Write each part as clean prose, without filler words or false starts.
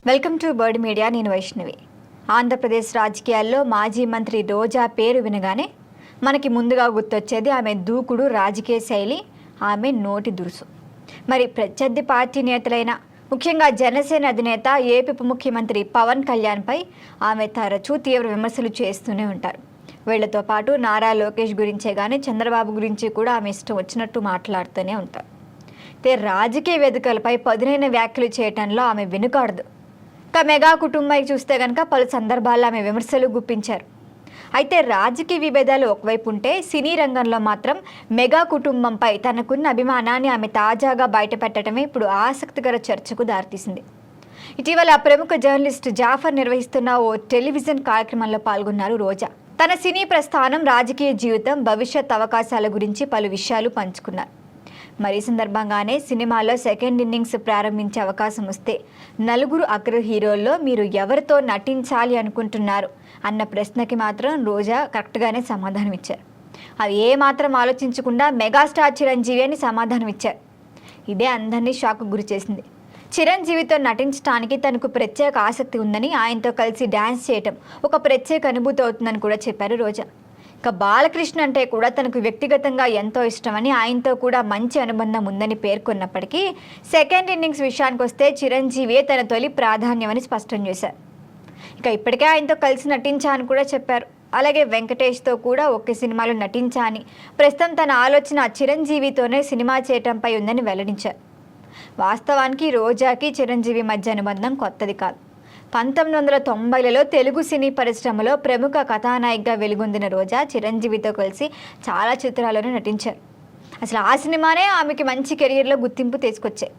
Welcome to bird media. నేను వైష్ణవి. ఆంధ్రప్రదేశ్ రాజకీయాల్లో మాజీ మంత్రి రోజా పేరు వినగానే మనకి ముందుగా గుర్తొచ్చేది ఆమె దూకుడు రాజకీయ శైలి, ఆమె నోటి దురుసు. మరి ప్రత్యర్థి పార్టీ నేతలైన ముఖ్యంగా జనసేన అధినేత ఏపీ ఉప ముఖ్యమంత్రి పవన్ కళ్యాణ్పై ఆమె తరచూ తీవ్ర విమర్శలు చేస్తూనే ఉంటారు. వీళ్లతో పాటు నారా లోకేష్ గురించే కానీ చంద్రబాబు గురించి కూడా ఆమె ఇష్టం వచ్చినట్టు మాట్లాడుతూనే ఉంటారు. అయితే రాజకీయ వేదికలపై పదునైన వ్యాఖ్యలు చేయటంలో ఆమె వెనుకాడదు. ఇక మెగా కుటుంబానికి చూస్తే కనుక పలు సందర్భాల్లో ఆమె విమర్శలు గుప్పించారు. అయితే రాజకీయ విభేదాలు ఒకవైపు ఉంటే సినీ రంగంలో మాత్రం మెగా కుటుంబంపై తనకున్న అభిమానాన్ని ఆమె తాజాగా బయటపెట్టడమే ఇప్పుడు ఆసక్తికర చర్చకు దారితీసింది. ఇటీవల ప్రముఖ జర్నలిస్ట్ జాఫర్ నిర్వహిస్తున్న ఓ టెలివిజన్ కార్యక్రమంలో పాల్గొన్నారు రోజా. తన సినీ ప్రస్థానం, రాజకీయ జీవితం, భవిష్యత్ అవకాశాల గురించి పలు విషయాలు పంచుకున్నారు. మరి సందర్భంగానే సినిమాలో సెకండ్ ఇన్నింగ్స్ ప్రారంభించే అవకాశం వస్తే నలుగురు అగ్ర హీరోల్లో మీరు ఎవరితో నటించాలి అనుకుంటున్నారు అన్న ప్రశ్నకి మాత్రం రోజా కరెక్ట్గానే సమాధానం ఇచ్చారు. అది ఏమాత్రం ఆలోచించకుండా మెగాస్టార్ చిరంజీవి అని సమాధానం ఇచ్చారు. ఇదే అందరినీ షాక్కు గురి చేసింది. చిరంజీవితో నటించడానికి తనకు ప్రత్యేక ఆసక్తి ఉందని, ఆయనతో కలిసి డ్యాన్స్ చేయటం ఒక ప్రత్యేక అనుభూతి అవుతుందని కూడా చెప్పారు రోజా. ఇక బాలకృష్ణ అంటే కూడా తనకు వ్యక్తిగతంగా ఎంతో ఇష్టమని, ఆయనతో కూడా మంచి అనుబంధం ఉందని పేర్కొన్నప్పటికీ సెకండ్ ఇన్నింగ్స్ విషయానికి వస్తే చిరంజీవియే తన తొలి ప్రాధాన్యమని స్పష్టం చేశారు. ఇక ఇప్పటికే ఆయనతో కలిసి నటించా అని కూడా చెప్పారు. అలాగే వెంకటేష్తో కూడా ఒకే సినిమాలో నటించా అని, ప్రస్తుతం తన ఆలోచన చిరంజీవితోనే సినిమా చేయటంపై ఉందని వెల్లడించారు. వాస్తవానికి రోజాకి చిరంజీవి మధ్య అనుబంధం కొత్తది కాదు. 1990లలో తెలుగు సినీ పరిశ్రమలో ప్రముఖ కథానాయికగా వెలుగొందిన రోజా చిరంజీవితో కలిసి చాలా చిత్రాల్లోనే నటించారు. అసలు ఆ సినిమానే ఆమెకి మంచి కెరీర్లో గుర్తింపు తీసుకొచ్చాయి.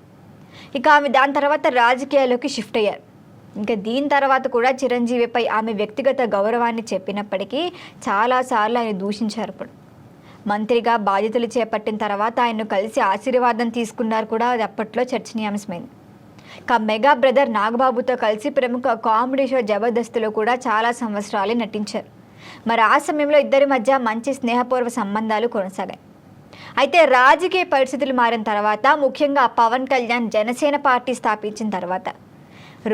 ఇక ఆమె దాని తర్వాత రాజకీయాల్లోకి షిఫ్ట్ అయ్యారు. ఇంకా దీని తర్వాత కూడా చిరంజీవిపై ఆమె వ్యక్తిగత గౌరవాన్ని చెప్పినప్పటికీ చాలాసార్లు ఆయన దూషించారు. ఇప్పుడు మంత్రిగా బాధ్యతలు చేపట్టిన తర్వాత ఆయన్ను కలిసి ఆశీర్వాదం తీసుకున్నారు కూడా. అది అప్పట్లో చర్చనీయాంశమైంది. ఇక మెగా బ్రదర్ నాగబాబుతో కలిసి ప్రముఖ కామెడీ షో జబర్దస్త్లో కూడా చాలా సంవత్సరాలు నటించారు. మరి ఆ సమయంలో ఇద్దరి మధ్య మంచి స్నేహపూర్వ సంబంధాలు కొనసాగాయి. అయితే రాజకీయ పరిస్థితులు మారిన తర్వాత, ముఖ్యంగా పవన్ కళ్యాణ్ జనసేన పార్టీ స్థాపించిన తర్వాత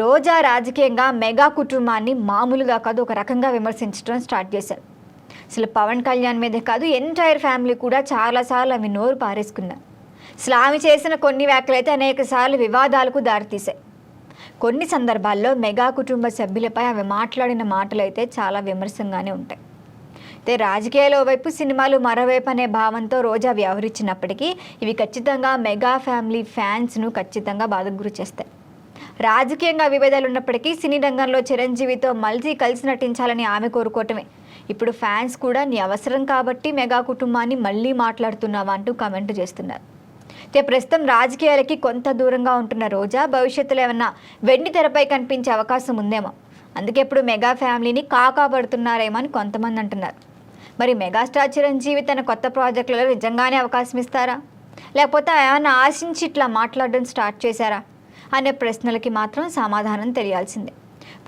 రోజా రాజకీయంగా మెగా కుటుంబాన్ని మామూలుగా కాదు ఒక రకంగా విమర్శించడం స్టార్ట్ చేశారు. అసలు పవన్ కళ్యాణ్ మీదే కాదు, ఎంటైర్ ఫ్యామిలీ కూడా చాలాసార్లు ఆమె నోరు పారేసుకున్నారు. అసలు ఆమె చేసిన కొన్ని వ్యాఖ్యలు అయితే అనేక సార్లు వివాదాలకు దారితీశాయి. కొన్ని సందర్భాల్లో మెగా కుటుంబ సభ్యులపై ఆమె మాట్లాడిన మాటలు అయితే చాలా విమర్శంగానే ఉంటాయి. అయితే రాజకీయాల వైపు, సినిమాలు మరోవైపు అనే భావంతో రోజా వ్యవహరించినప్పటికీ ఇవి ఖచ్చితంగా మెగా ఫ్యామిలీ ఫ్యాన్స్ను ఖచ్చితంగా బాధకు గురి చేస్తాయి. రాజకీయంగా విభేదాలు ఉన్నప్పటికీ సినీ రంగంలో చిరంజీవితో మళ్ళీ కలిసి నటించాలని ఆమె కోరుకోవటమే. ఇప్పుడు ఫ్యాన్స్ కూడా నీ అవసరం కాబట్టి మెగా కుటుంబాన్ని మళ్ళీ మాట్లాడుతున్నావా అంటూ కామెంట్ చేస్తున్నారు. అయితే ప్రస్తుతం రాజకీయాలకి కొంత దూరంగా ఉంటున్న రోజా భవిష్యత్తులో ఏమన్నా వెండి తెరపై కనిపించే అవకాశం ఉందేమో. అందుకే ఇప్పుడు మెగా ఫ్యామిలీని కాకాపడుతున్నారేమో అని కొంతమంది అంటున్నారు. మరి మెగాస్టార్ చిరంజీవి తన కొత్త ప్రాజెక్టులలో నిజంగానే అవకాశం ఇస్తారా, లేకపోతే ఏమన్నా ఆశించి ఇట్లా మాట్లాడడం స్టార్ట్ చేశారా అనే ప్రశ్నలకి మాత్రం సమాధానం తెలియాల్సిందే.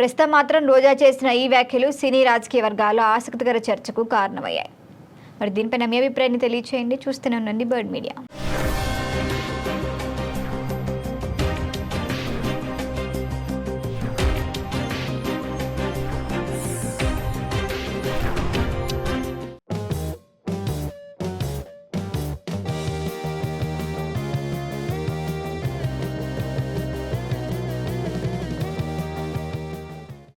ప్రస్తుతం మాత్రం రోజా చేసిన ఈ వ్యాఖ్యలు సినీ రాజకీయ వర్గాల్లో ఆసక్తికర చర్చకు కారణమయ్యాయి. మరి దీనిపైన మీ అభిప్రాయాన్ని తెలియచేయండి. చూస్తూనే ఉండండి బర్డ్ మీడియా.